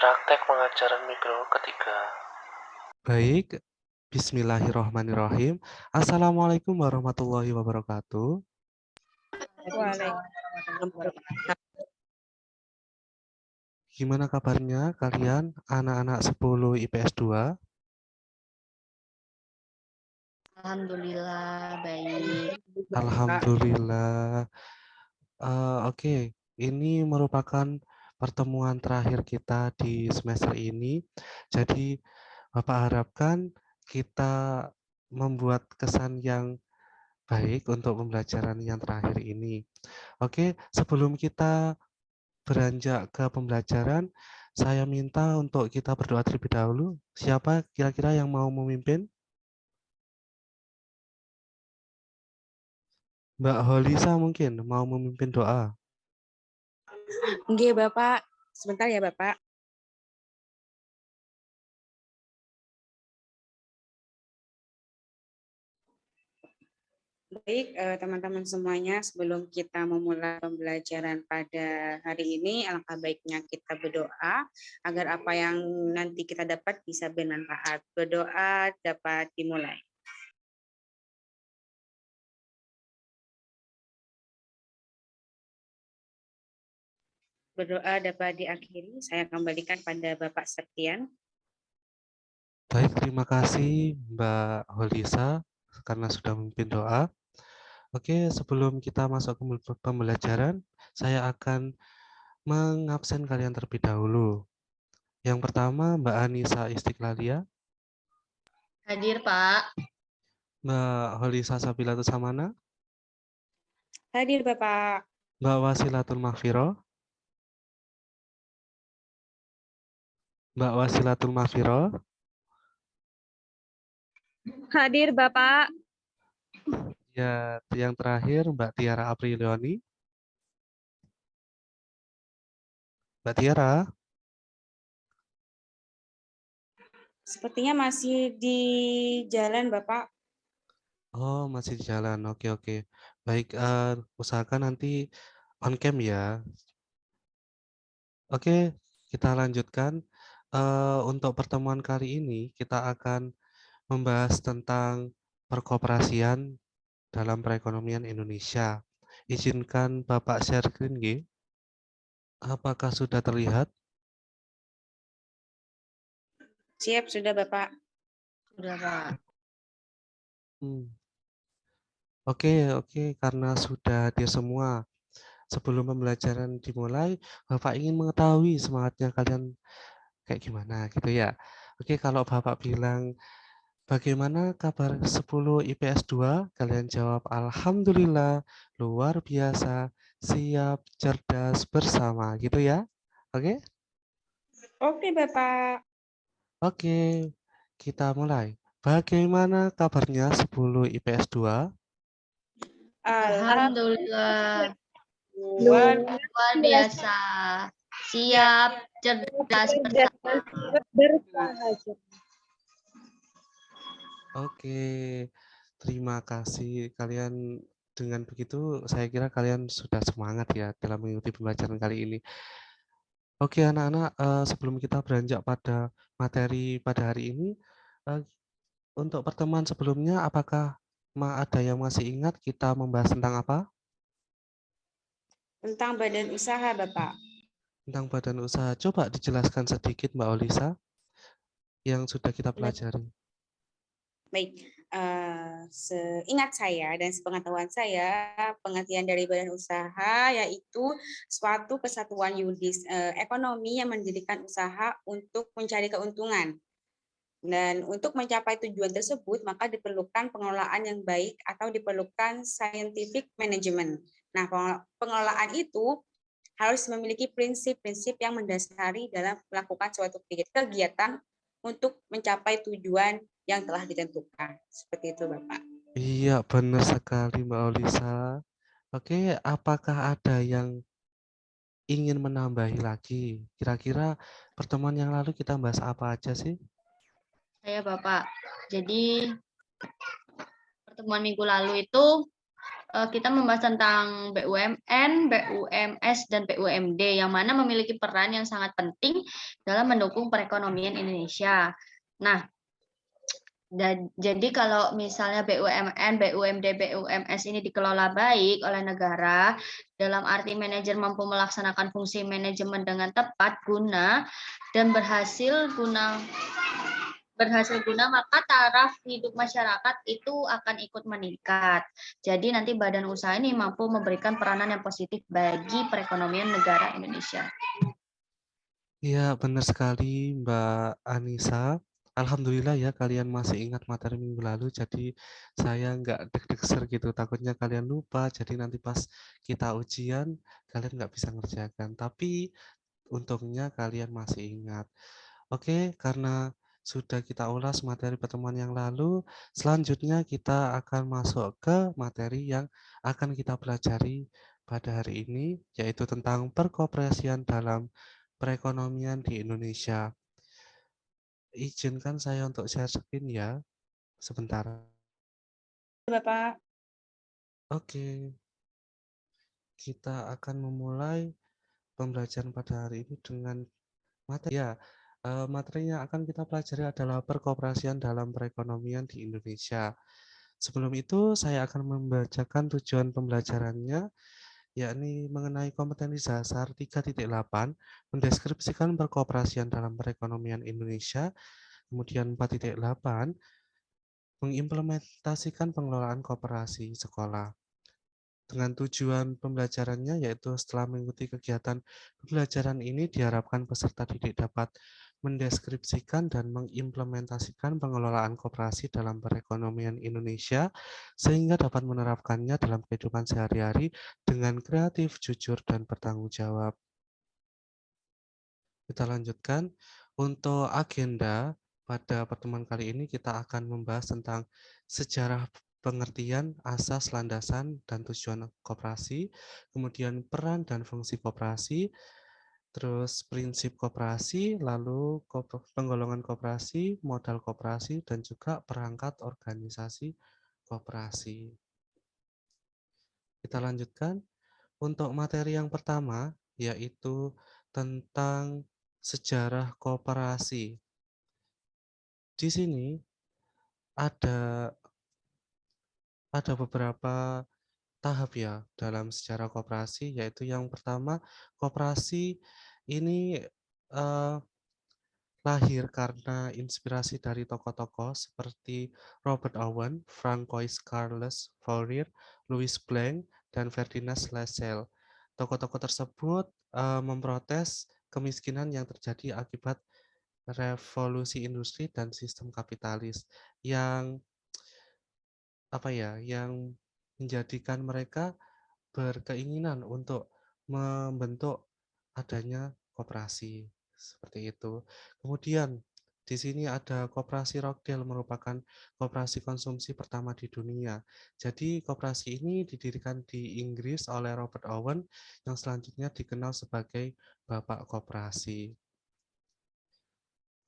Praktek pengajaran mikro ketiga. Baik, bismillahirrohmanirrohim. Assalamualaikum warahmatullahi wabarakatuh. Waalaikumsalam. Gimana kabarnya kalian anak-anak 10 IPS 2? Alhamdulillah baik. Alhamdulillah. Oke, ini merupakan pertemuan terakhir kita di semester ini. Jadi, Bapak harapkan kita membuat kesan yang baik untuk pembelajaran yang terakhir ini. Oke, sebelum kita beranjak ke pembelajaran, saya minta untuk kita berdoa terlebih dahulu. Siapa kira-kira yang mau memimpin? Mbak Holisa mungkin mau memimpin doa. Nggih, Bapak. Sebentar ya, Bapak. Baik, teman-teman semuanya, sebelum kita memulai pembelajaran pada hari ini, alangkah baiknya kita berdoa agar apa yang nanti kita dapat bisa bermanfaat. Berdoa dapat dimulai. Berdoa dapat diakhiri. Saya kembalikan pada Bapak Septian. Baik, terima kasih Mbak Holisa karena sudah memimpin doa. Oke, sebelum kita masuk ke pembelajaran, saya akan mengabsen kalian terlebih dahulu. Yang pertama, Mbak Anissa Istiqlalia, Hadir, Pak. Mbak Holisa Sabilatus Samana, Hadir, Bapak. Mbak Wasilatul Mahfiro, Mbak Wasilatul Mahfiro, Hadir, Bapak. ya, yang terakhir Mbak Tiara Aprilioni. Mbak Tiara, Sepertinya masih di jalan, Bapak. oh masih di jalan, oke. Baik, usahakan nanti on cam ya. Oke, kita lanjutkan. Untuk pertemuan kali ini kita akan membahas tentang perkoperasian dalam perekonomian Indonesia. Izinkan Bapak share screen, G. Apakah sudah terlihat? Siap, sudah, Bapak. Sudah, Pak. Oke, karena sudah hadir semua. Sebelum pembelajaran dimulai, Bapak ingin mengetahui semangatnya kalian kayak gimana gitu ya. Oke, kalau Bapak bilang bagaimana kabar 10 IPS 2? Kalian jawab alhamdulillah, luar biasa, siap, cerdas bersama gitu ya. Oke? Oke, Bapak. Oke, kita mulai. Bagaimana kabarnya 10 IPS 2? Alhamdulillah. Luar Luar biasa. Siap, cerdas bersama. Oke, terima kasih kalian. Dengan begitu, saya kira kalian sudah semangat ya dalam mengikuti pembelajaran kali ini. Oke, anak-anak, sebelum kita beranjak pada materi pada hari ini, eh, untuk pertemuan sebelumnya, apakah ada yang masih ingat kita membahas tentang apa? tentang badan usaha, Bapak. Tentang badan usaha. Coba dijelaskan sedikit, Mbak Olisa, yang sudah kita pelajari. Baik, seingat saya dan sepengetahuan saya, pengertian dari badan usaha yaitu suatu kesatuan yuridis ekonomi yang mendirikan usaha untuk mencari keuntungan. Dan untuk mencapai tujuan tersebut, maka diperlukan pengelolaan yang baik atau diperlukan scientific management. Nah, pengelolaan itu harus memiliki prinsip-prinsip yang mendasari dalam melakukan suatu kegiatan untuk mencapai tujuan yang telah ditentukan. Seperti itu, Bapak. Iya, benar sekali, Mbak Olisa. Oke, apakah ada yang ingin menambahi lagi? Kira-kira pertemuan yang lalu kita bahas apa aja sih? Saya, Bapak. Jadi, pertemuan minggu lalu itu kita membahas tentang BUMN, BUMS, dan BUMD yang mana memiliki peran yang sangat penting dalam mendukung perekonomian Indonesia. Nah, jadi kalau misalnya BUMN, BUMD, BUMS ini dikelola baik oleh negara, dalam arti manajer mampu melaksanakan fungsi manajemen dengan tepat guna dan berhasil guna, maka taraf hidup masyarakat itu akan ikut meningkat. Jadi nanti badan usaha ini mampu memberikan peranan yang positif bagi perekonomian negara Indonesia. Iya, benar sekali Mbak Anissa. Alhamdulillah ya kalian masih ingat materi minggu lalu, jadi saya nggak deg-deger gitu, takutnya kalian lupa, jadi nanti pas kita ujian, kalian nggak bisa ngerjakan. Tapi untungnya kalian masih ingat. Oke, karena sudah kita ulas materi pertemuan yang lalu, selanjutnya kita akan masuk ke materi yang akan kita pelajari pada hari ini, yaitu tentang perkoperasian dalam perekonomian di Indonesia. Izinkan saya untuk share screen ya, sebentar. Bapak. Oke, kita akan memulai pembelajaran pada hari ini dengan materi. Ya, materi yang akan kita pelajari adalah perkoperasian dalam perekonomian di Indonesia. Sebelum itu, saya akan membacakan tujuan pembelajarannya, yakni mengenai kompetensi dasar 3.8, mendeskripsikan perkoperasian dalam perekonomian Indonesia. Kemudian 4.8, mengimplementasikan pengelolaan koperasi sekolah. Dengan tujuan pembelajarannya yaitu setelah mengikuti kegiatan pembelajaran ini diharapkan peserta didik dapat mendeskripsikan dan mengimplementasikan pengelolaan koperasi dalam perekonomian Indonesia sehingga dapat menerapkannya dalam kehidupan sehari-hari dengan kreatif, jujur, dan bertanggung jawab. Kita lanjutkan. Untuk agenda pada pertemuan kali ini kita akan membahas tentang sejarah pengertian, asas, landasan, dan tujuan koperasi, kemudian peran dan fungsi koperasi, terus prinsip koperasi, lalu penggolongan koperasi, modal koperasi, dan juga perangkat organisasi koperasi. Kita lanjutkan. Untuk materi yang pertama, yaitu tentang sejarah koperasi. Di sini ada beberapa tahap ya dalam sejarah koperasi, yaitu yang pertama, koperasi ini lahir karena inspirasi dari tokoh-tokoh seperti Robert Owen, Francois Carles Fourier, Louis Blanc, dan Ferdinand Lassalle. Tokoh-tokoh tersebut memprotes kemiskinan yang terjadi akibat revolusi industri dan sistem kapitalis yang yang menjadikan mereka berkeinginan untuk membentuk adanya koperasi seperti itu. Kemudian di sini ada koperasi Rockdale merupakan koperasi konsumsi pertama di dunia. Jadi koperasi ini didirikan di Inggris oleh Robert Owen yang selanjutnya dikenal sebagai Bapak Koperasi.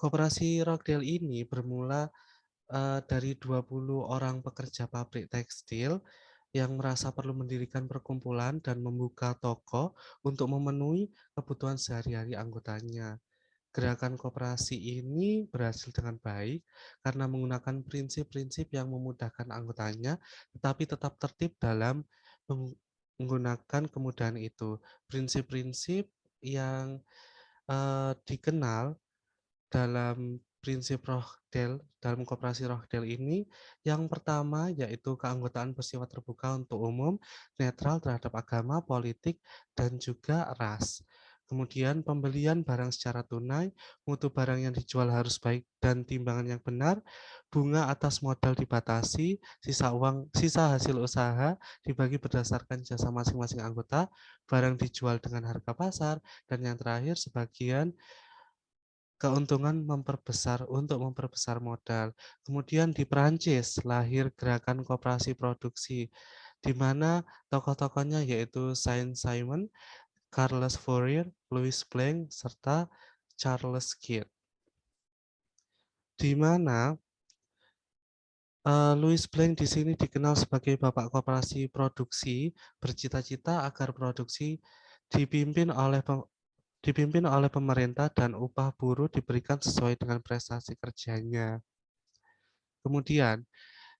Koperasi Rockdale ini bermula dari 20 orang pekerja pabrik tekstil yang merasa perlu mendirikan perkumpulan dan membuka toko untuk memenuhi kebutuhan sehari-hari anggotanya. Gerakan koperasi ini berhasil dengan baik karena menggunakan prinsip-prinsip yang memudahkan anggotanya, tetapi tetap tertib dalam menggunakan kemudahan itu. Prinsip-prinsip yang dikenal dalam prinsip Rockdale, dalam koperasi Rockdale ini, yang pertama yaitu keanggotaan bersifat terbuka untuk umum, netral terhadap agama, politik, dan juga ras. Kemudian pembelian barang secara tunai, mutu barang yang dijual harus baik dan timbangan yang benar, bunga atas modal dibatasi, sisa hasil usaha dibagi berdasarkan jasa masing-masing anggota, barang dijual dengan harga pasar, dan yang terakhir sebagian keuntungan untuk memperbesar modal. Kemudian di Perancis lahir gerakan koperasi produksi, di mana tokoh-tokohnya yaitu Saint-Simon, Carles Fourier, Louis Blanc, serta Charles Kidd. Di mana Louis Blanc di sini dikenal sebagai bapak koperasi produksi, bercita-cita agar produksi dipimpin oleh pemerintah dan upah buruh diberikan sesuai dengan prestasi kerjanya. Kemudian,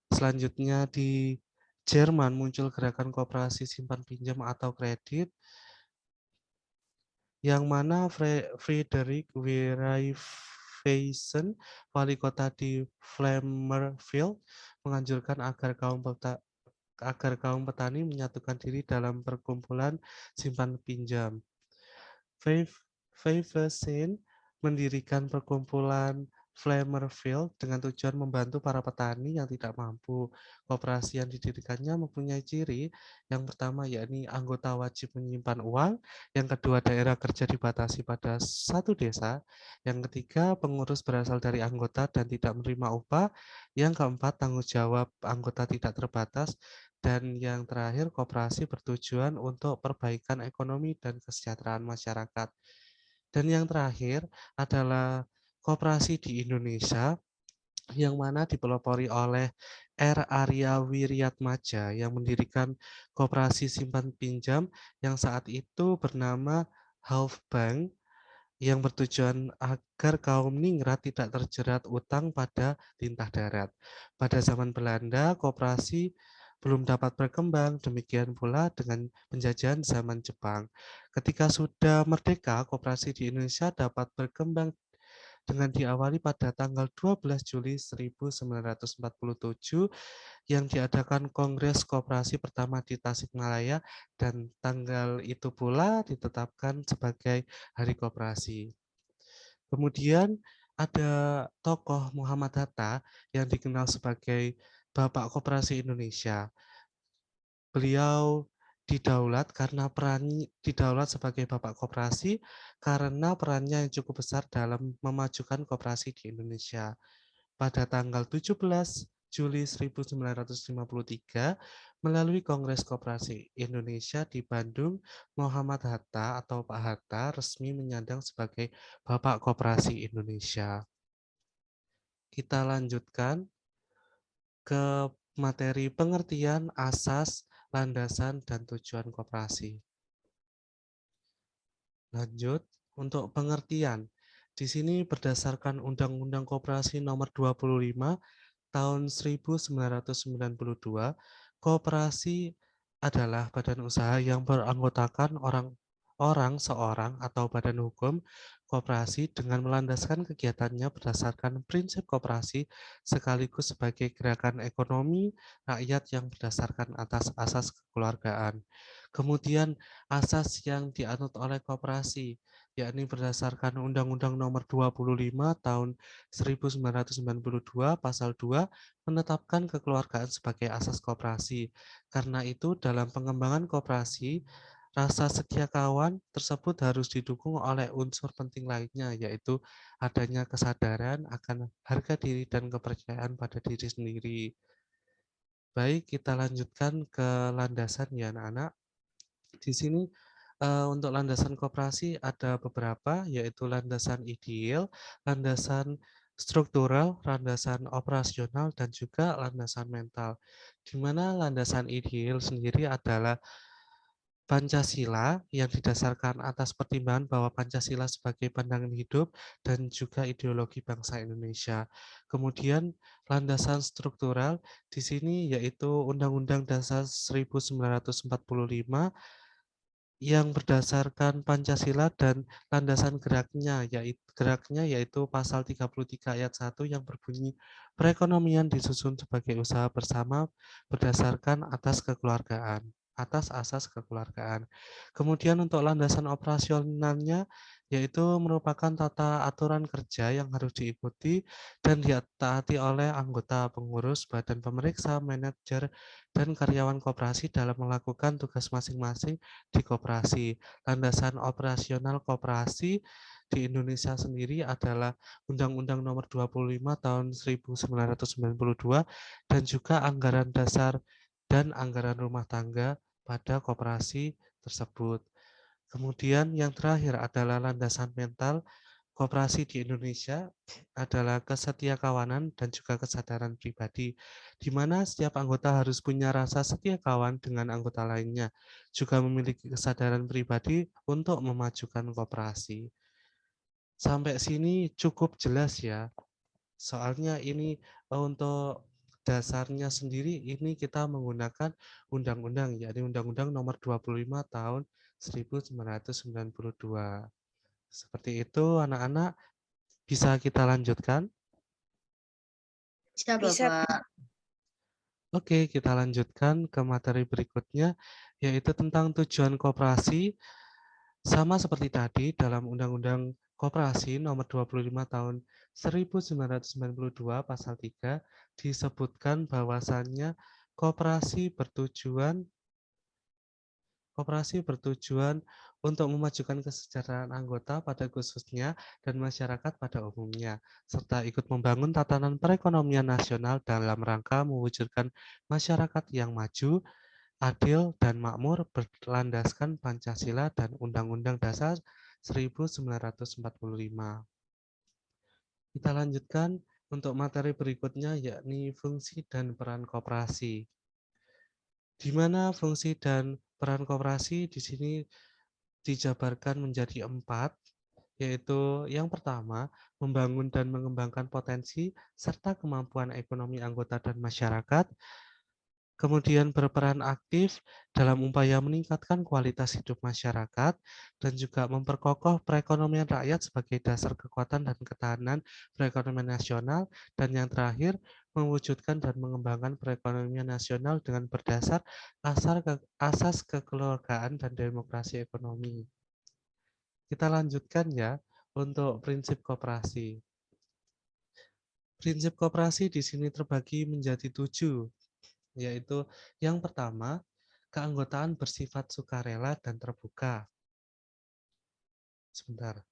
selanjutnya di Jerman muncul gerakan koperasi simpan pinjam atau kredit, yang mana Friedrich Weierwesen, wali kota di Flamerville, menganjurkan agar kaum petani menyatukan diri dalam perkumpulan simpan pinjam. Weierwesen mendirikan perkumpulan Flamerville dengan tujuan membantu para petani yang tidak mampu. Koperasi yang didirikannya mempunyai ciri yang pertama yakni anggota wajib menyimpan uang, yang kedua daerah kerja dibatasi pada satu desa, yang ketiga pengurus berasal dari anggota dan tidak menerima upah, yang keempat tanggung jawab anggota tidak terbatas, dan yang terakhir koperasi bertujuan untuk perbaikan ekonomi dan kesejahteraan masyarakat. Dan yang terakhir adalah koperasi di Indonesia, yang mana dipelopori oleh R. Arya Wiryatmaja yang mendirikan koperasi simpan pinjam yang saat itu bernama Half Bank, yang bertujuan agar kaum ningrat tidak terjerat utang pada lintah darat. Pada zaman Belanda, koperasi belum dapat berkembang, demikian pula dengan penjajahan zaman Jepang. Ketika sudah merdeka, koperasi di Indonesia dapat berkembang dengan diawali pada tanggal 12 Juli 1947 yang diadakan Kongres Koperasi pertama di Tasikmalaya, dan tanggal itu pula ditetapkan sebagai Hari Koperasi. Kemudian ada tokoh Muhammad Hatta yang dikenal sebagai Bapak Koperasi Indonesia. Beliau didaulat sebagai Bapak Koperasi karena perannya yang cukup besar dalam memajukan koperasi di Indonesia. Pada tanggal 17 Juli 1953, melalui Kongres Koperasi Indonesia di Bandung, Muhammad Hatta atau Pak Hatta resmi menyandang sebagai Bapak Koperasi Indonesia. Kita lanjutkan ke materi pengertian asas, landasan, dan tujuan koperasi. Lanjut, untuk pengertian. Di sini berdasarkan Undang-Undang Koperasi Nomor 25 Tahun 1992, koperasi adalah badan usaha yang beranggotakan orang seorang atau badan hukum koperasi dengan melandaskan kegiatannya berdasarkan prinsip koperasi sekaligus sebagai gerakan ekonomi rakyat yang berdasarkan atas asas kekeluargaan. Kemudian asas yang dianut oleh koperasi, yakni berdasarkan Undang-Undang Nomor 25 Tahun 1992 Pasal 2 menetapkan kekeluargaan sebagai asas koperasi. Karena itu dalam pengembangan koperasi, rasa setia kawan tersebut harus didukung oleh unsur penting lainnya, yaitu adanya kesadaran akan harga diri dan kepercayaan pada diri sendiri. Baik, kita lanjutkan ke landasan ya anak-anak. Di sini untuk landasan koperasi ada beberapa, yaitu landasan ideal, landasan struktural, landasan operasional, dan juga landasan mental. Di mana landasan ideal sendiri adalah Pancasila yang didasarkan atas pertimbangan bahwa Pancasila sebagai pandangan hidup dan juga ideologi bangsa Indonesia. Kemudian landasan struktural di sini yaitu Undang-Undang Dasar 1945 yang berdasarkan Pancasila dan landasan geraknya yaitu pasal 33 ayat 1 yang berbunyi perekonomian disusun sebagai usaha bersama berdasarkan atas asas kekeluargaan. Kemudian untuk landasan operasionalnya yaitu merupakan tata aturan kerja yang harus diikuti dan ditaati oleh anggota pengurus, badan pemeriksa, manajer, dan karyawan koperasi dalam melakukan tugas masing-masing di koperasi. Landasan operasional koperasi di Indonesia sendiri adalah Undang-Undang Nomor 25 Tahun 1992 dan juga anggaran dasar dan anggaran rumah tangga pada koperasi tersebut. Kemudian yang terakhir adalah landasan mental. koperasi di Indonesia adalah kesetia kawanan dan juga kesadaran pribadi, di mana setiap anggota harus punya rasa setia kawan dengan anggota lainnya, juga memiliki kesadaran pribadi untuk memajukan koperasi. Sampai sini cukup jelas ya, soalnya ini untuk dasarnya sendiri ini kita menggunakan undang-undang, yakni Undang-Undang Nomor 25 Tahun 1992. Seperti itu anak-anak, bisa kita lanjutkan? Bisa, Bisa. Bapak. Oke, kita lanjutkan ke materi berikutnya, yaitu tentang tujuan koperasi. Sama seperti tadi, dalam Undang-Undang Koperasi Nomor 25 Tahun 1992 Pasal 3 disebutkan bahwasannya koperasi bertujuan untuk memajukan kesejahteraan anggota pada khususnya dan masyarakat pada umumnya, serta ikut membangun tatanan perekonomian nasional dalam rangka mewujudkan masyarakat yang maju, adil, dan makmur berlandaskan Pancasila dan Undang-Undang Dasar 1945. Kita lanjutkan untuk materi berikutnya, yakni fungsi dan peran koperasi. Di mana fungsi dan peran koperasi di sini dijabarkan menjadi 4, yaitu yang pertama, membangun dan mengembangkan potensi serta kemampuan ekonomi anggota dan masyarakat, kemudian berperan aktif dalam upaya meningkatkan kualitas hidup masyarakat, dan juga memperkokoh perekonomian rakyat sebagai dasar kekuatan dan ketahanan perekonomian nasional, dan yang terakhir, mewujudkan dan mengembangkan perekonomian nasional dengan berdasar asas kekeluargaan dan demokrasi ekonomi. Kita lanjutkan ya untuk prinsip koperasi. Prinsip koperasi di sini terbagi menjadi 7, yaitu yang pertama, keanggotaan bersifat sukarela dan terbuka. Sebentar,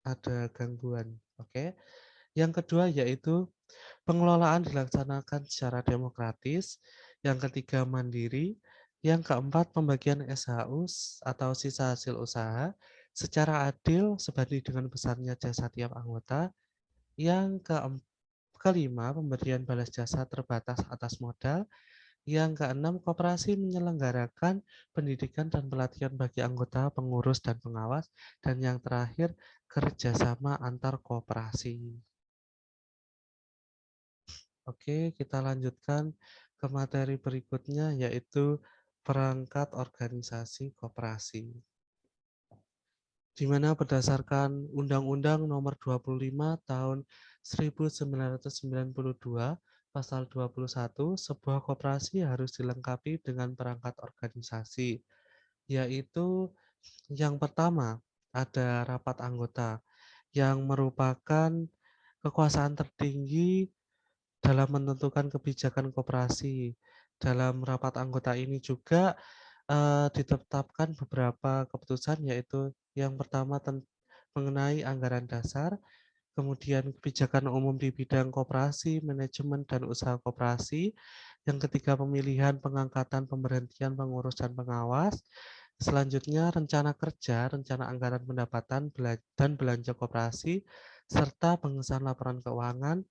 ada gangguan. Oke. Yang kedua yaitu pengelolaan dilaksanakan secara demokratis. Yang ketiga mandiri. Yang keempat pembagian SHU atau sisa hasil usaha secara adil sebanding dengan besarnya jasa tiap anggota. Yang kelima pemberian balas jasa terbatas atas modal. Yang keenam, koperasi menyelenggarakan pendidikan dan pelatihan bagi anggota, pengurus, dan pengawas. Dan yang terakhir, kerjasama antar koperasi. Oke, kita lanjutkan ke materi berikutnya, yaitu perangkat organisasi koperasi. Di mana berdasarkan Undang-Undang Nomor 25 Tahun 1992, Pasal 21, sebuah koperasi harus dilengkapi dengan perangkat organisasi, yaitu yang pertama, ada rapat anggota, yang merupakan kekuasaan tertinggi dalam menentukan kebijakan koperasi. Dalam rapat anggota ini juga ditetapkan beberapa keputusan, yaitu yang pertama mengenai anggaran dasar, kemudian kebijakan umum di bidang koperasi, manajemen, dan usaha koperasi. Yang ketiga, pemilihan, pengangkatan, pemberhentian, pengurus, dan pengawas. Selanjutnya, rencana kerja, rencana anggaran pendapatan dan belanja koperasi, serta pengesahan laporan keuangan.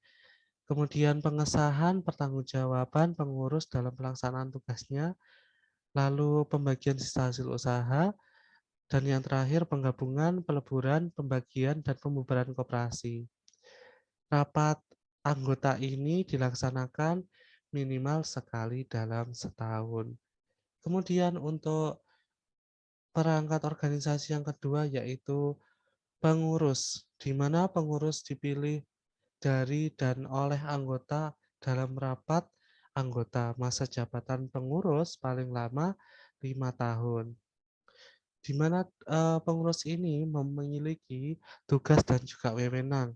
Kemudian pengesahan pertanggungjawaban pengurus dalam pelaksanaan tugasnya, lalu pembagian sisa hasil usaha, dan yang terakhir penggabungan, peleburan, pembagian, dan pembubaran koperasi. Rapat anggota ini dilaksanakan minimal sekali dalam setahun. Kemudian untuk perangkat organisasi yang kedua yaitu pengurus, di mana pengurus dipilih dari dan oleh anggota dalam rapat anggota. Masa jabatan pengurus paling lama 5 tahun. Di mana pengurus ini memiliki tugas dan juga wewenang.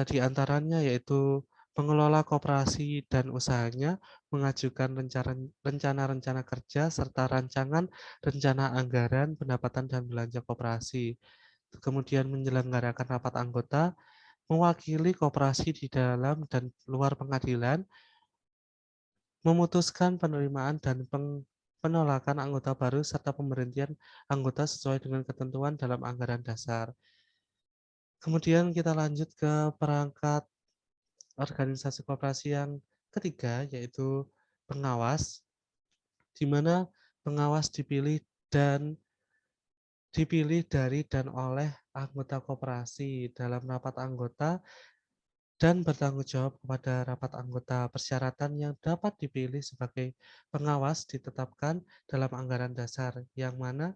Di antaranya yaitu mengelola koperasi dan usahanya, mengajukan rencana-rencana kerja, serta rancangan rencana anggaran, pendapatan, dan belanja koperasi. Kemudian menyelenggarakan rapat anggota, mewakili koperasi di dalam dan luar pengadilan, memutuskan penerimaan dan penolakan anggota baru, serta pemberhentian anggota sesuai dengan ketentuan dalam anggaran dasar. Kemudian kita lanjut ke perangkat organisasi koperasi yang ketiga, yaitu pengawas, di mana pengawas dipilih dari dan oleh anggota koperasi dalam rapat anggota dan bertanggung jawab kepada rapat anggota. Persyaratan yang dapat dipilih sebagai pengawas ditetapkan dalam anggaran dasar, yang mana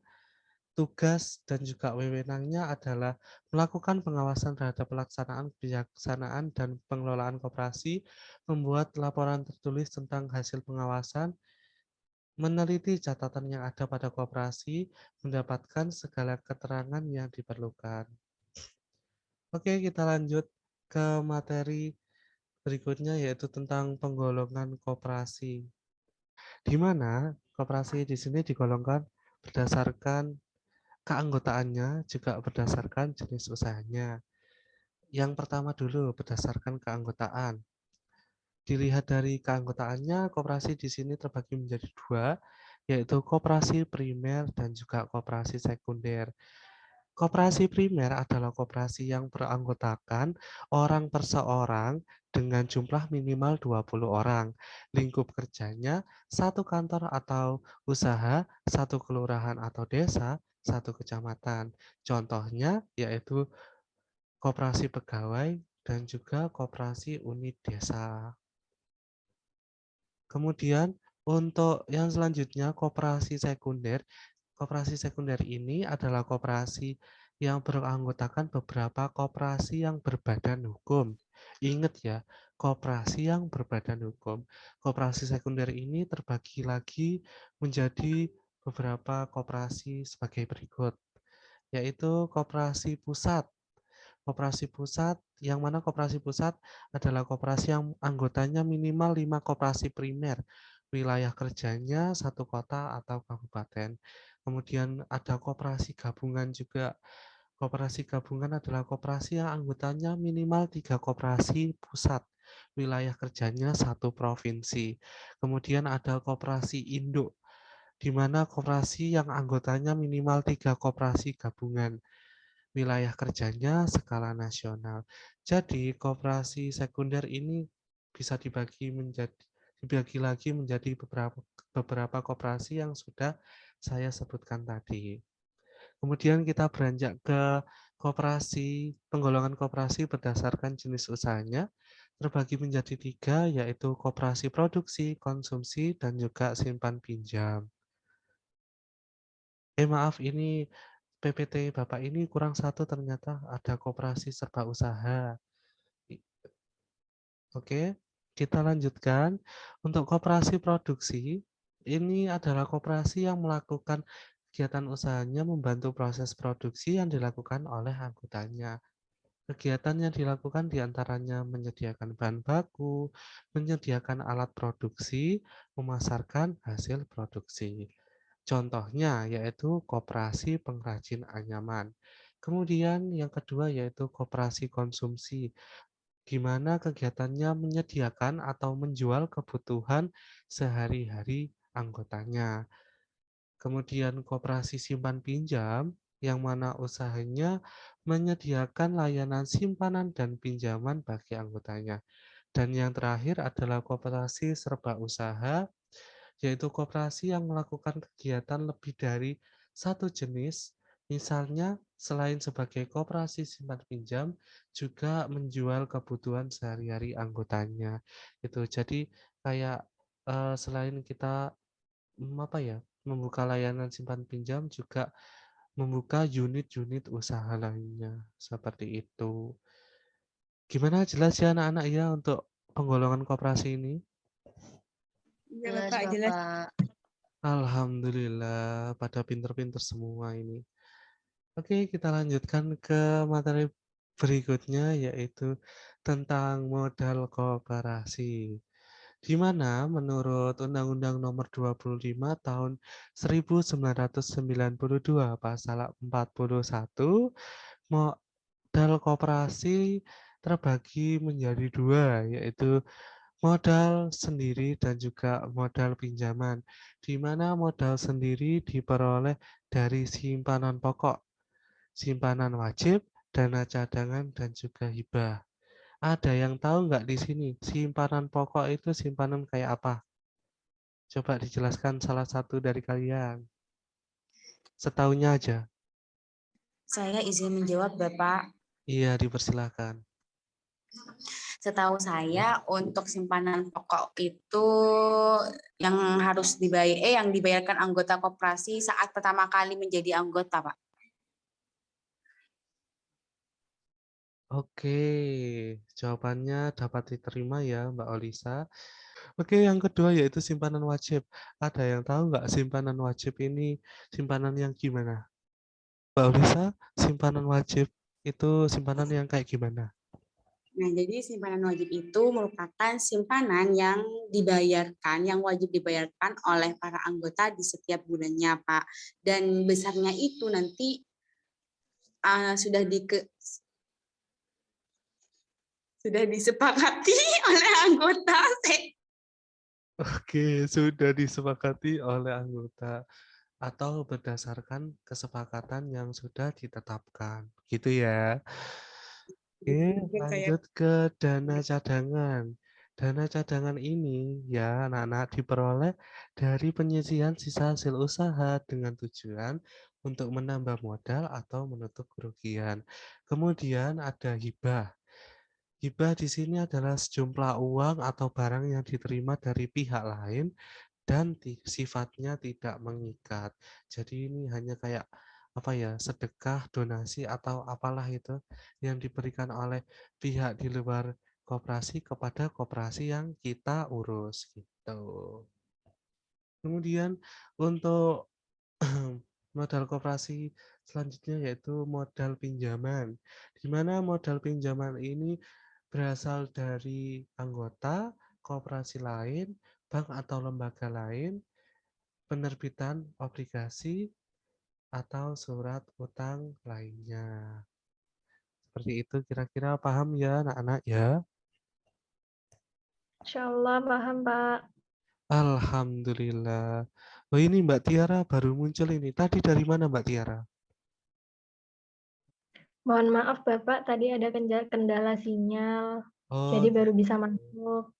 tugas dan juga wewenangnya adalah melakukan pengawasan terhadap pelaksanaan kebijaksanaan dan pengelolaan koperasi, membuat laporan tertulis tentang hasil pengawasan, meneliti catatan yang ada pada koperasi, mendapatkan segala keterangan yang diperlukan. Oke, kita lanjut ke materi berikutnya, yaitu tentang penggolongan koperasi, di mana koperasi di sini digolongkan berdasarkan keanggotaannya, juga berdasarkan jenis usahanya. Yang pertama dulu berdasarkan keanggotaan. Dilihat dari keanggotaannya, koperasi di sini terbagi menjadi dua, yaitu koperasi primer dan juga koperasi sekunder. Koperasi primer adalah koperasi yang beranggotakan orang per seorang dengan jumlah minimal 20 orang. Lingkup kerjanya satu kantor atau usaha, satu kelurahan atau desa, satu kecamatan. Contohnya yaitu koperasi pegawai dan juga koperasi unit desa. Kemudian untuk yang selanjutnya koperasi sekunder. Koperasi sekunder ini adalah koperasi yang beranggotakan beberapa koperasi yang berbadan hukum. Ingat ya, koperasi yang berbadan hukum. Koperasi sekunder ini terbagi lagi menjadi beberapa koperasi sebagai berikut, yaitu koperasi pusat. Koperasi pusat, yang mana koperasi pusat adalah koperasi yang anggotanya minimal 5 koperasi primer. Wilayah kerjanya satu kota atau kabupaten. Kemudian ada koperasi gabungan juga. Koperasi gabungan adalah koperasi yang anggotanya minimal 3 koperasi pusat. Wilayah kerjanya satu provinsi. Kemudian ada koperasi induk, di mana koperasi yang anggotanya minimal 3 koperasi gabungan. Wilayah kerjanya skala nasional. Jadi koperasi sekunder ini bisa dibagi lagi menjadi beberapa koperasi yang sudah saya sebutkan tadi. Kemudian kita beranjak ke koperasi, penggolongan koperasi berdasarkan jenis usahanya, terbagi menjadi 3, yaitu koperasi produksi, konsumsi, dan juga simpan pinjam. Maaf, ini PPT Bapak ini kurang satu, ternyata ada koperasi serba usaha. Oke, kita lanjutkan. Untuk koperasi produksi, ini adalah koperasi yang melakukan kegiatan usahanya membantu proses produksi yang dilakukan oleh anggotanya. Kegiatan yang dilakukan diantaranya menyediakan bahan baku, menyediakan alat produksi, memasarkan hasil produksi. Contohnya yaitu koperasi pengrajin anyaman. Kemudian yang kedua yaitu koperasi konsumsi, di mana kegiatannya menyediakan atau menjual kebutuhan sehari-hari anggotanya. Kemudian koperasi simpan pinjam, yang mana usahanya menyediakan layanan simpanan dan pinjaman bagi anggotanya. Dan yang terakhir adalah koperasi serba usaha, yaitu koperasi yang melakukan kegiatan lebih dari satu jenis, misalnya selain sebagai koperasi simpan pinjam, juga menjual kebutuhan sehari-hari anggotanya. Itu jadi kayak selain kita apa ya, membuka layanan simpan pinjam, juga membuka unit-unit usaha lainnya seperti itu. Gimana, jelas ya anak-anak ya untuk penggolongan koperasi ini? Iya Jelas, Bapak, jelas. Bapak. Alhamdulillah, pada pinter-pinter semua ini. Oke, kita lanjutkan ke materi berikutnya, yaitu tentang modal koperasi. Di mana menurut Undang-Undang Nomor 25 Tahun 1992 Pasal 41, modal koperasi terbagi menjadi dua, yaitu modal sendiri dan juga modal pinjaman, di mana modal sendiri diperoleh dari simpanan pokok, simpanan wajib, dana cadangan, dan juga hibah. Ada yang tahu nggak di sini simpanan pokok itu simpanan kayak apa? Coba dijelaskan salah satu dari kalian. Setaunya aja. Saya izin menjawab, Bapak. Iya, dipersilakan. Setahu saya untuk simpanan pokok itu yang harus yang dibayarkan anggota koperasi saat pertama kali menjadi anggota, Pak. Oke, jawabannya dapat diterima ya, Mbak Olisa. Oke, yang kedua yaitu simpanan wajib. Ada yang tahu nggak simpanan wajib ini simpanan yang gimana? Mbak Olisa, simpanan wajib itu simpanan yang kayak gimana? Nah, jadi simpanan wajib itu merupakan simpanan yang dibayarkan, yang wajib dibayarkan oleh para anggota di setiap bulannya, Pak. Dan besarnya itu nanti sudah disepakati oleh anggota. Oke, sudah disepakati oleh anggota atau berdasarkan kesepakatan yang sudah ditetapkan. Gitu ya. Oke, Mungkin saya lanjut ke dana cadangan. Dana cadangan ini ya anak-anak diperoleh dari penyisihan sisa hasil usaha dengan tujuan untuk menambah modal atau menutup kerugian. Kemudian ada hibah. Hibah di sini adalah sejumlah uang atau barang yang diterima dari pihak lain dan sifatnya tidak mengikat. Jadi ini hanya kayak apa ya, sedekah, donasi atau apalah itu yang diberikan oleh pihak di luar koperasi kepada koperasi yang kita urus gitu. Kemudian untuk modal koperasi selanjutnya yaitu modal pinjaman. Di mana modal pinjaman ini berasal dari anggota, koperasi lain, bank atau lembaga lain, penerbitan obligasi, atau surat utang lainnya. Seperti itu kira-kira paham ya anak-anak ya? Insyaallah paham, Pak. Alhamdulillah. Oh ini Mbak Tiara baru muncul ini. Tadi dari mana Mbak Tiara? Mohon maaf Bapak, tadi ada kendala sinyal, Oh jadi baru bisa masuk.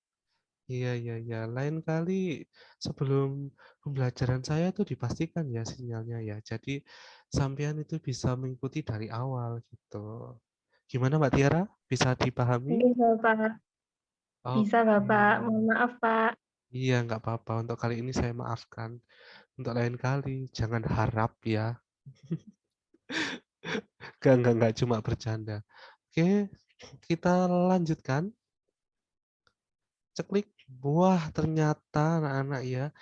iya iya iya. Lain kali sebelum pembelajaran saya tuh dipastikan ya sinyalnya ya. Jadi sampean itu bisa mengikuti dari awal gitu. Gimana Mbak Tiara? Bisa dipahami? Oke, Bapak. Bisa, Oke. Bapak. Mohon maaf, Pak. Iya, nggak apa-apa. Untuk kali ini saya maafkan. Untuk lain kali, jangan harap ya. Nggak, cuma bercanda. Oke, kita lanjutkan. Ceklik. Wah, ternyata anak-anak ya,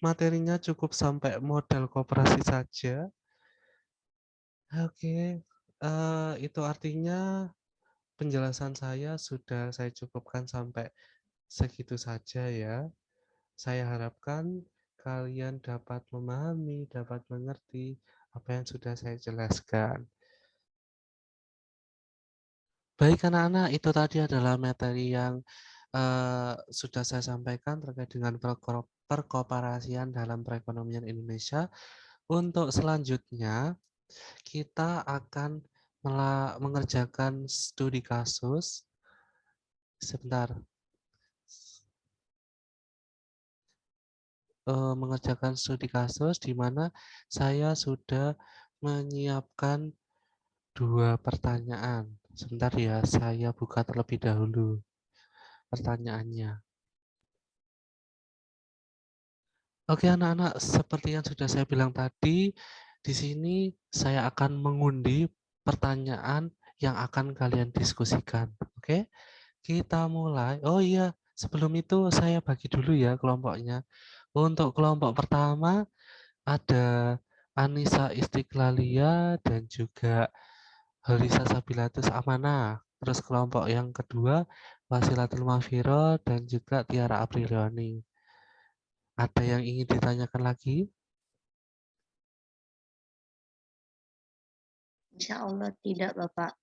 materinya cukup sampai modal koperasi saja. Oke, itu artinya penjelasan saya sudah saya cukupkan sampai segitu saja ya. Saya harapkan kalian dapat memahami, dapat mengerti apa yang sudah saya jelaskan. Baik anak-anak, itu tadi adalah materi yang sudah saya sampaikan terkait dengan perkoperasian dalam perekonomian Indonesia. Untuk selanjutnya, kita akan mengerjakan studi kasus. Sebentar. Mengerjakan studi kasus di mana saya sudah menyiapkan 2 pertanyaan. Sebentar ya, saya buka terlebih dahulu pertanyaannya. Oke anak-anak, seperti yang sudah saya bilang tadi, di sini saya akan mengundi pertanyaan yang akan kalian diskusikan. Oke, kita mulai. Oh iya, sebelum itu saya bagi dulu ya kelompoknya. Untuk kelompok pertama ada Anissa Istiqlalia dan juga Halisa Sabilatus Amanah. Terus kelompok yang kedua Wasilatul Mafiro dan juga Tiara Aprilioni. Ada yang ingin ditanyakan lagi? Insya Allah tidak, Bapak.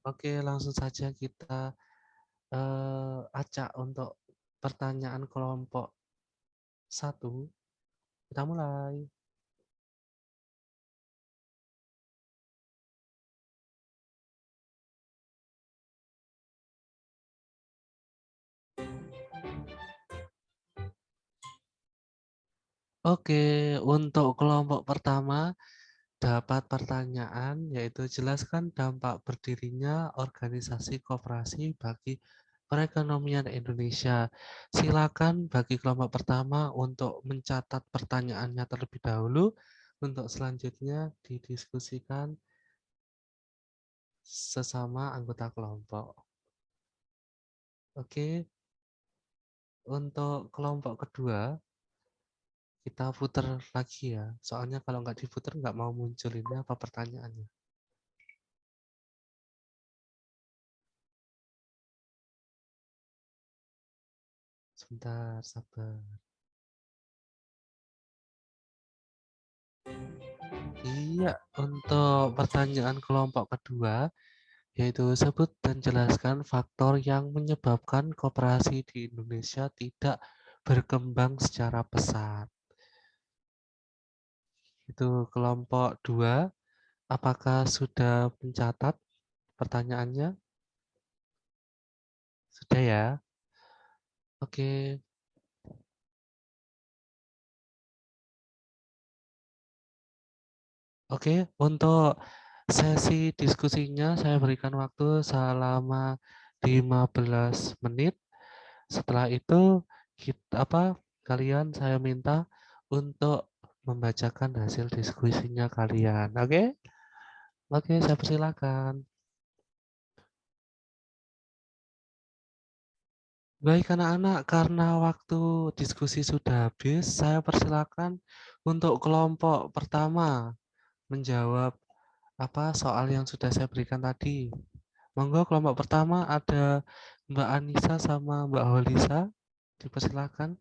Oke, langsung saja kita acak untuk pertanyaan kelompok 1. Kita mulai. Oke, untuk kelompok pertama dapat pertanyaan yaitu jelaskan dampak berdirinya organisasi koperasi bagi perekonomian Indonesia. Silakan bagi kelompok pertama untuk mencatat pertanyaannya terlebih dahulu untuk selanjutnya didiskusikan sesama anggota kelompok. Oke, untuk kelompok kedua kita putar lagi ya. Soalnya kalau nggak diputar nggak mau muncul ini apa pertanyaannya. Sebentar, sabar. Iya, untuk pertanyaan kelompok kedua, yaitu sebut dan jelaskan faktor yang menyebabkan koperasi di Indonesia tidak berkembang secara pesat. Itu kelompok 2, apakah sudah mencatat pertanyaannya? Sudah ya? Oke. Oke, untuk sesi diskusinya saya berikan waktu selama 15 menit. Setelah itu kalian saya minta untuk membacakan hasil diskusinya kalian. Oke? Oke, saya persilakan. Baik anak-anak, karena waktu diskusi sudah habis, saya persilakan untuk kelompok pertama menjawab soal yang sudah saya berikan tadi. Monggo kelompok pertama ada Mbak Anissa sama Mbak Holisa, dipersilakan.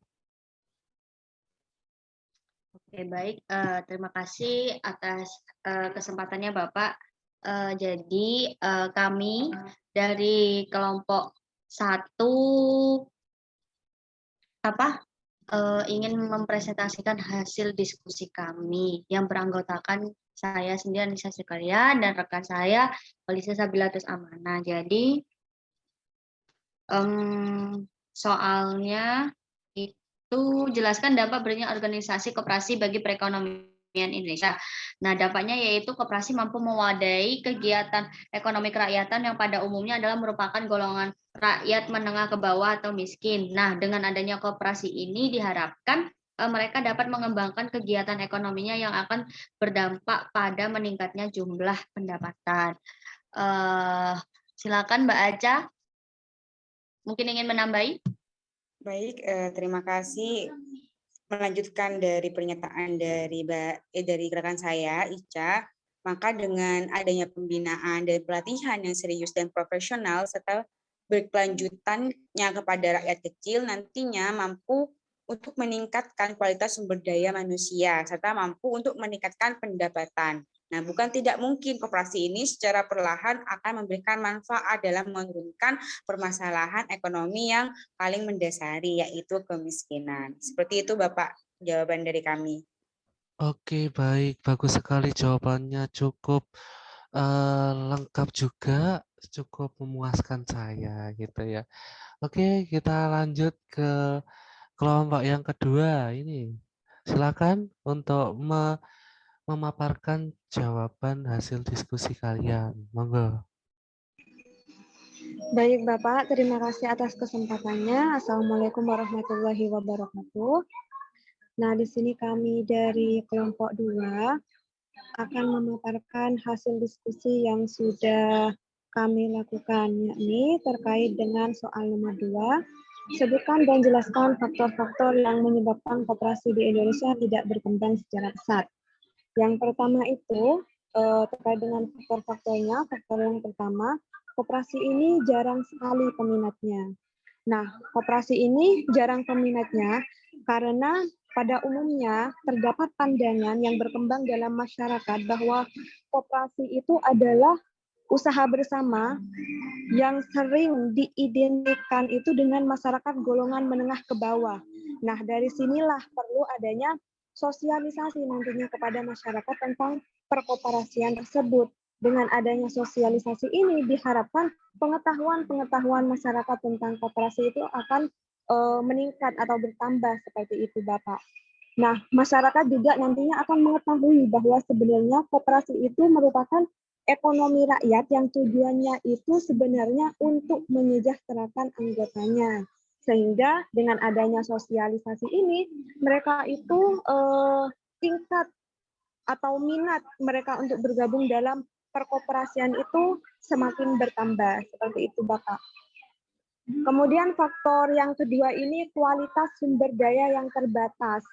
Oke, baik. Terima kasih atas kesempatannya Bapak. Jadi kami dari kelompok 1 ingin mempresentasikan hasil diskusi kami yang beranggotakan saya sendiri Anissa Sukarya dan rekan saya Holisa Sabilatus Amanah. Jadi soalnya itu jelaskan dampak berdirinya organisasi koperasi bagi perekonomian Indonesia. Nah, dampaknya yaitu koperasi mampu mewadahi kegiatan ekonomi kerakyatan yang pada umumnya adalah merupakan golongan rakyat menengah ke bawah atau miskin. Nah, dengan adanya koperasi ini diharapkan mereka dapat mengembangkan kegiatan ekonominya yang akan berdampak pada meningkatnya jumlah pendapatan. Silakan Mbak Aca, mungkin ingin menambahi? Baik, terima kasih. Melanjutkan dari pernyataan dari rekan saya, Ica, maka dengan adanya pembinaan dan pelatihan yang serius dan profesional serta berkelanjutannya kepada rakyat kecil nantinya mampu untuk meningkatkan kualitas sumber daya manusia serta mampu untuk meningkatkan pendapatan. Nah, bukan tidak mungkin koperasi ini secara perlahan akan memberikan manfaat dalam menurunkan permasalahan ekonomi yang paling mendasari, yaitu kemiskinan. Seperti itu, Bapak, jawaban dari kami. Oke, baik. Bagus sekali jawabannya. Cukup lengkap juga, cukup memuaskan saya gitu ya. Oke, kita lanjut ke kelompok yang kedua ini. Silakan untuk memaparkan jawaban hasil diskusi kalian. Monggo. Baik Bapak, terima kasih atas kesempatannya. Assalamualaikum warahmatullahi wabarakatuh. Nah, di sini kami dari kelompok 2 akan memaparkan hasil diskusi yang sudah kami lakukan, yakni terkait dengan soal nomor 2. Sebutkan dan jelaskan faktor-faktor yang menyebabkan koperasi di Indonesia tidak berkembang secara pesat. Yang pertama itu terkait dengan faktor-faktornya. Faktor yang pertama, koperasi ini jarang sekali peminatnya. Nah, koperasi ini jarang peminatnya karena pada umumnya terdapat pandangan yang berkembang dalam masyarakat bahwa koperasi itu adalah usaha bersama yang sering diidentikan itu dengan masyarakat golongan menengah ke bawah. Nah, dari sinilah perlu adanya sosialisasi nantinya kepada masyarakat tentang perkoperasian tersebut. Dengan adanya sosialisasi ini diharapkan pengetahuan masyarakat tentang koperasi itu akan meningkat atau bertambah seperti itu, Bapak. Nah, masyarakat juga nantinya akan mengetahui bahwa sebenarnya koperasi itu merupakan ekonomi rakyat yang tujuannya itu sebenarnya untuk menyejahterakan anggotanya. Sehingga dengan adanya sosialisasi ini, mereka itu tingkat atau minat mereka untuk bergabung dalam perkoperasian itu semakin bertambah. Seperti itu, Bapak. Kemudian faktor yang kedua ini kualitas sumber daya yang terbatas.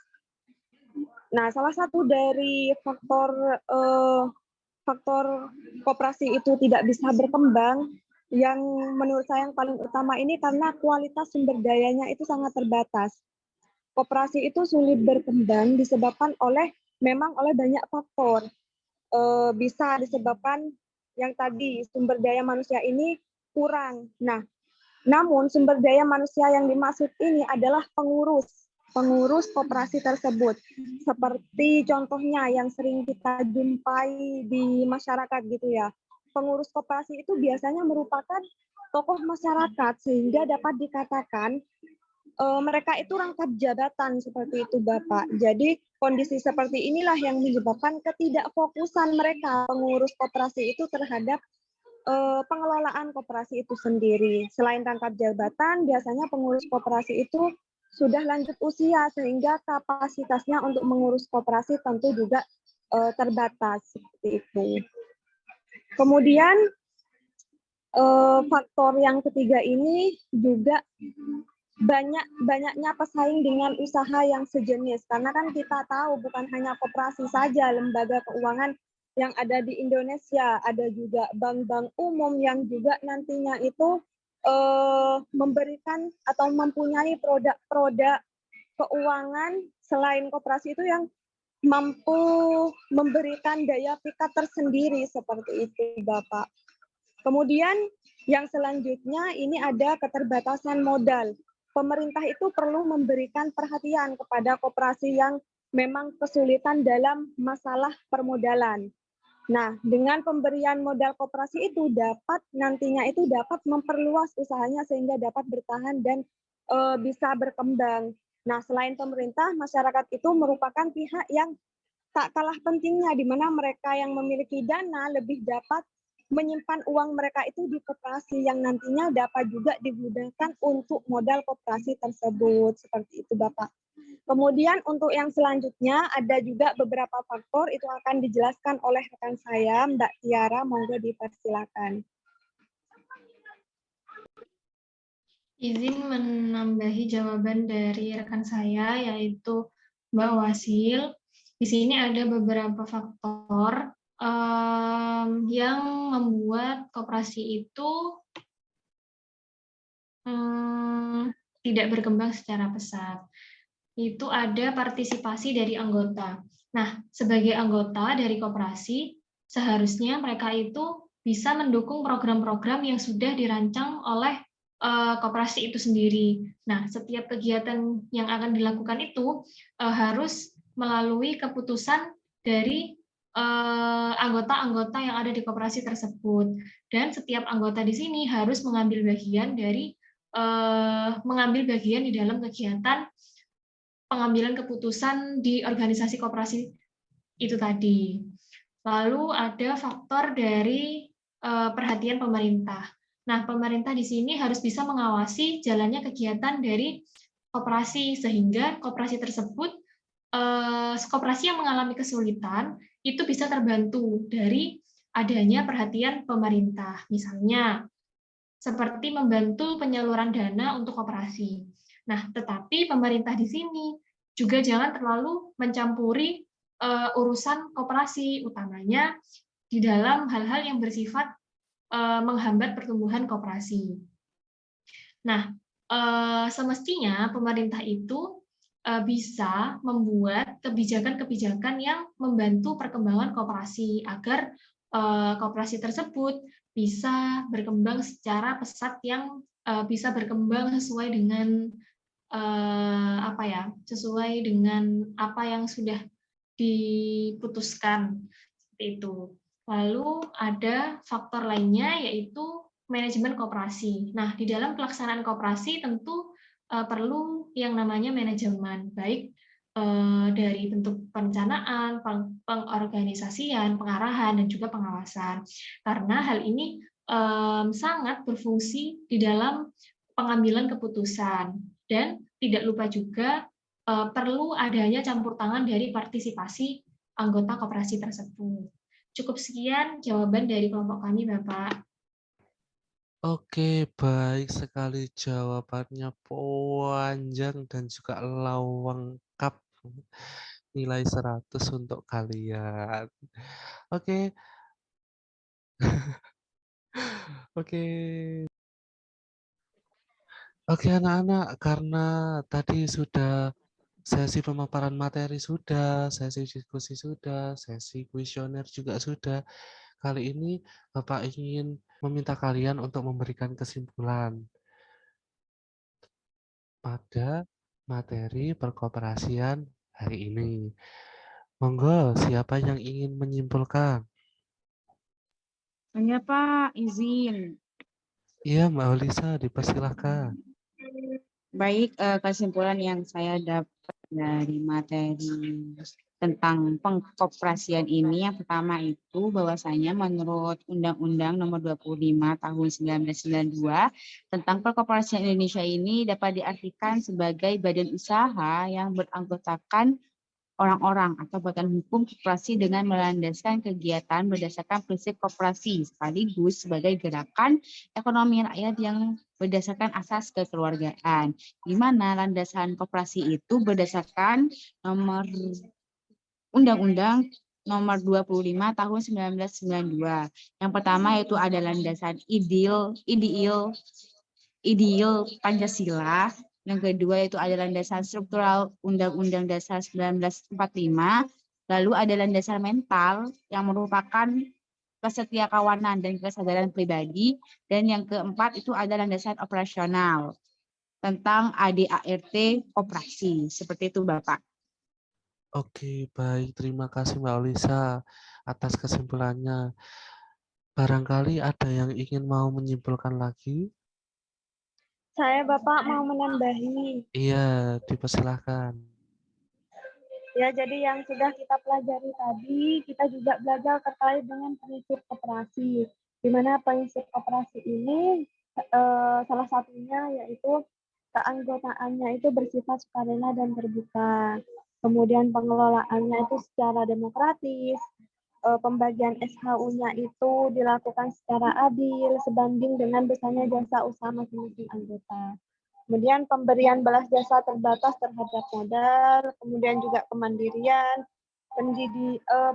Nah, salah satu dari faktor koperasi itu tidak bisa berkembang yang menurut saya yang paling utama ini karena kualitas sumber dayanya itu sangat terbatas. Koperasi itu sulit berkembang disebabkan oleh banyak faktor. Bisa disebabkan yang tadi sumber daya manusia ini kurang. Nah, namun sumber daya manusia yang dimaksud ini adalah pengurus koperasi tersebut. Seperti contohnya yang sering kita jumpai di masyarakat gitu ya. Pengurus koperasi itu biasanya merupakan tokoh masyarakat sehingga dapat dikatakan mereka itu rangkap jabatan seperti itu, Bapak. Jadi kondisi seperti inilah yang menyebabkan ketidakfokusan mereka pengurus koperasi itu terhadap pengelolaan koperasi itu sendiri. Selain rangkap jabatan, biasanya pengurus koperasi itu sudah lanjut usia sehingga kapasitasnya untuk mengurus koperasi tentu juga terbatas seperti itu. Kemudian faktor yang ketiga ini juga banyaknya pesaing dengan usaha yang sejenis, karena kan kita tahu bukan hanya koperasi saja, lembaga keuangan yang ada di Indonesia, ada juga bank-bank umum yang juga nantinya itu memberikan atau mempunyai produk-produk keuangan selain koperasi itu yang mampu memberikan daya pikat tersendiri seperti itu, Bapak. Kemudian yang selanjutnya ini ada keterbatasan modal. Pemerintah itu perlu memberikan perhatian kepada koperasi yang memang kesulitan dalam masalah permodalan. Nah, dengan pemberian modal koperasi itu nantinya dapat memperluas usahanya sehingga dapat bertahan dan bisa berkembang. Nah, selain pemerintah, masyarakat itu merupakan pihak yang tak kalah pentingnya, di mana mereka yang memiliki dana lebih dapat menyimpan uang mereka itu di koperasi yang nantinya dapat juga digunakan untuk modal koperasi tersebut. Seperti itu, Bapak. Kemudian untuk yang selanjutnya ada juga beberapa faktor, itu akan dijelaskan oleh rekan saya, Mbak Tiara, monggo dipersilakan. Izin menambahi jawaban dari rekan saya, yaitu Mbak Wasil. Di sini ada beberapa faktor yang membuat koperasi itu tidak berkembang secara pesat. Itu ada partisipasi dari anggota. Nah, sebagai anggota dari koperasi, seharusnya mereka itu bisa mendukung program-program yang sudah dirancang oleh koperasi itu sendiri. Nah, setiap kegiatan yang akan dilakukan itu harus melalui keputusan dari anggota-anggota yang ada di koperasi tersebut. Dan setiap anggota di sini harus mengambil bagian di dalam kegiatan pengambilan keputusan di organisasi koperasi itu tadi. Lalu ada faktor dari perhatian pemerintah. Nah, pemerintah di sini harus bisa mengawasi jalannya kegiatan dari koperasi sehingga koperasi tersebut, koperasi yang mengalami kesulitan itu bisa terbantu dari adanya perhatian pemerintah. Misalnya, seperti membantu penyaluran dana untuk koperasi. Nah, tetapi pemerintah di sini juga jangan terlalu mencampuri urusan koperasi, utamanya di dalam hal-hal yang bersifat menghambat pertumbuhan koperasi. Nah, semestinya pemerintah itu bisa membuat kebijakan-kebijakan yang membantu perkembangan koperasi agar koperasi tersebut bisa berkembang secara pesat yang bisa berkembang sesuai dengan sesuai dengan apa yang sudah diputuskan seperti itu. Lalu ada faktor lainnya yaitu manajemen koperasi. Nah, di dalam pelaksanaan koperasi tentu perlu yang namanya manajemen, baik dari bentuk perencanaan, pengorganisasian, pengarahan, dan juga pengawasan. Karena hal ini sangat berfungsi di dalam pengambilan keputusan. Dan tidak lupa juga perlu adanya campur tangan dari partisipasi anggota koperasi tersebut. Cukup sekian jawaban dari kelompok kami, Bapak. Oke, baik sekali jawabannya panjang dan juga lengkap. Nilai 100 untuk kalian. Oke. Oke. Oke anak-anak, karena tadi sudah sesi pemaparan materi sudah, sesi diskusi sudah, sesi kuesioner juga sudah. Kali ini Bapak ingin meminta kalian untuk memberikan kesimpulan pada materi perkoperasian hari ini. Monggo, siapa yang ingin menyimpulkan? Hanya Pak, izin. Iya, Mbak Olisa, dipersilahkan. Baik, kesimpulan yang saya dapat dari materi tentang pengkoperasian ini, yang pertama itu bahwasanya menurut Undang-Undang Nomor 25 Tahun 1992 tentang Perkoperasian Indonesia ini dapat diartikan sebagai badan usaha yang beranggotakan orang-orang atau badan hukum koperasi dengan melandaskan kegiatan berdasarkan prinsip koperasi sekaligus sebagai gerakan ekonomi rakyat yang berdasarkan asas kekeluargaan, di mana landasan koperasi itu berdasarkan nomor Undang-Undang Nomor 25 Tahun 1992. Yang pertama yaitu ada landasan ideal Pancasila. Yang kedua itu ada landasan struktural Undang-Undang Dasar 1945. Lalu ada landasan mental yang merupakan kesetiakawanan dan kesadaran pribadi. Dan yang keempat itu ada landasan operasional tentang ADART operasi. Seperti itu Bapak. Oke, baik. Terima kasih Mbak Olisa atas kesimpulannya. Barangkali ada yang ingin mau menyimpulkan lagi? Saya Bapak mau menambahi. Iya, dipersilahkan. Ya, jadi yang sudah kita pelajari tadi, kita juga belajar terkait dengan prinsip koperasi. Di mana prinsip koperasi ini salah satunya yaitu keanggotaannya itu bersifat sukarela dan terbuka. Kemudian pengelolaannya itu secara demokratis, pembagian SHU-nya itu dilakukan secara adil sebanding dengan besarnya jasa usaha masing-masing anggota. Kemudian pemberian balas jasa terbatas terhadap modal, kemudian juga kemandirian,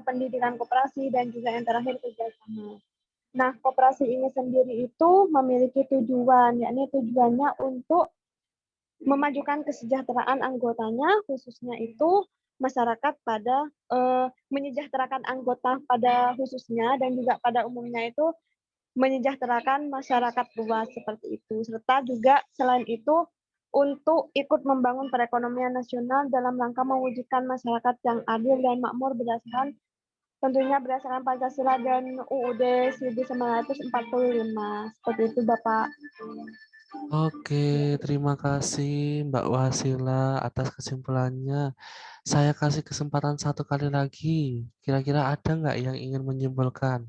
pendidikan koperasi, dan juga yang terakhir kerjasama. Nah, koperasi ini sendiri itu memiliki tujuan, yakni tujuannya untuk memajukan kesejahteraan anggotanya, khususnya itu masyarakat pada menyejahterakan anggota pada khususnya dan juga pada umumnya itu menyejahterakan masyarakat luas seperti itu. Serta juga selain itu untuk ikut membangun perekonomian nasional dalam rangka mewujudkan masyarakat yang adil dan makmur tentunya berdasarkan Pancasila dan UUD 1945. Seperti itu Bapak. Oke, terima kasih Mbak Wasila atas kesimpulannya. Saya kasih kesempatan satu kali lagi. Kira-kira ada nggak yang ingin menyimpulkan?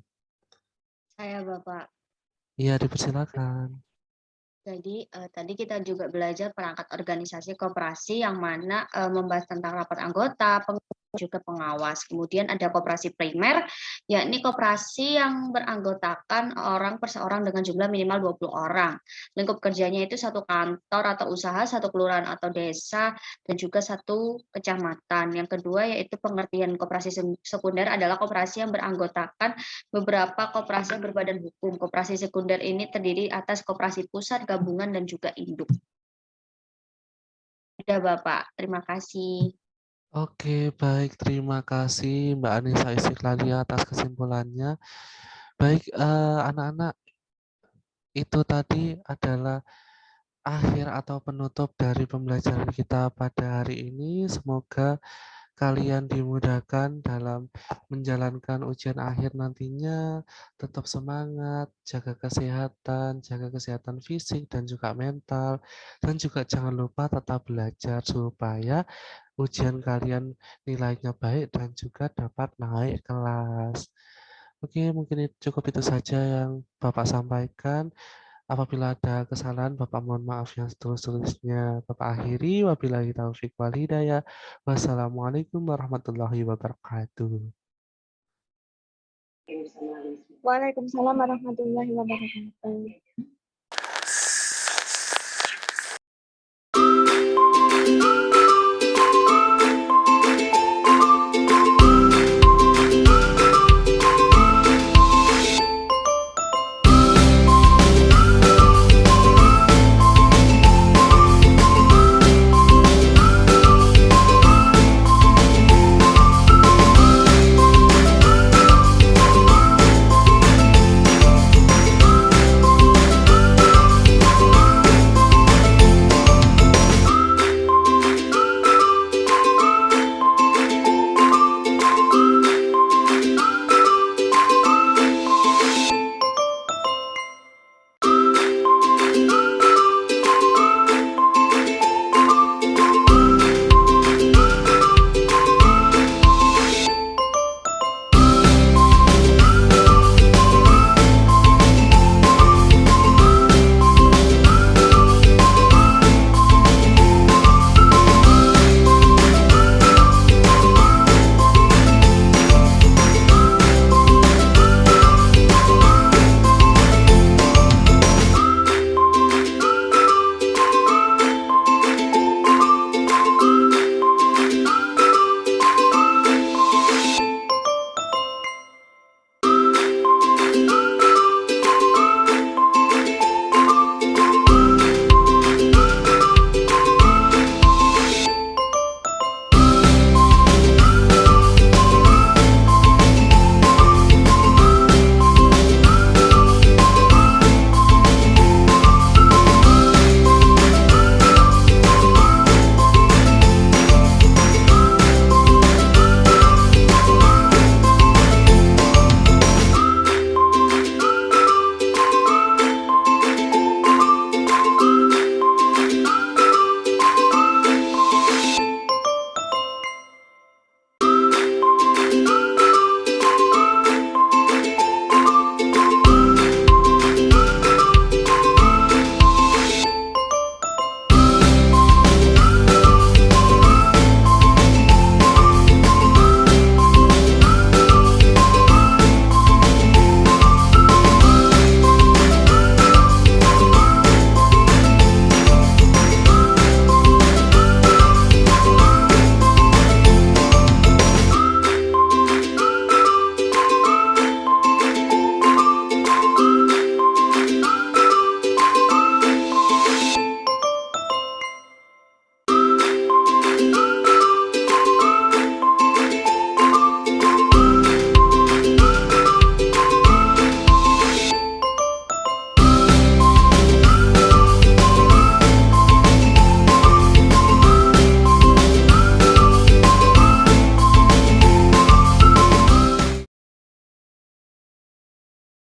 Saya Bapak. Iya, dipersilakan. Jadi tadi kita juga belajar perangkat organisasi koperasi yang mana membahas tentang rapat anggota, juga pengawas. Kemudian ada koperasi primer, yakni koperasi yang beranggotakan orang perseorang dengan jumlah minimal 20 orang. Lingkup kerjanya itu satu kantor atau usaha, satu kelurahan atau desa, dan juga satu kecamatan. Yang kedua yaitu pengertian koperasi sekunder adalah koperasi yang beranggotakan beberapa koperasi berbadan hukum. Koperasi sekunder ini terdiri atas koperasi pusat, gabungan, dan juga induk. Sudah Bapak, terima kasih. Oke, baik. Terima kasih Mbak Anissa Istiqlalia atas kesimpulannya. Baik, anak-anak, itu tadi adalah akhir atau penutup dari pembelajaran kita pada hari ini. Semoga kalian dimudahkan dalam menjalankan ujian akhir nantinya. Tetap semangat, jaga kesehatan fisik dan juga mental, dan juga jangan lupa tetap belajar supaya ujian kalian nilainya baik dan juga dapat naik kelas. Oke, mungkin cukup itu saja yang Bapak sampaikan. Apabila ada kesalahan, Bapak mohon maaf yang setulus-tulusnya. Bapak akhiri, wabillahi taufik wal hidayah. Wassalamualaikum warahmatullahi wabarakatuh. Waalaikumsalam warahmatullahi wabarakatuh.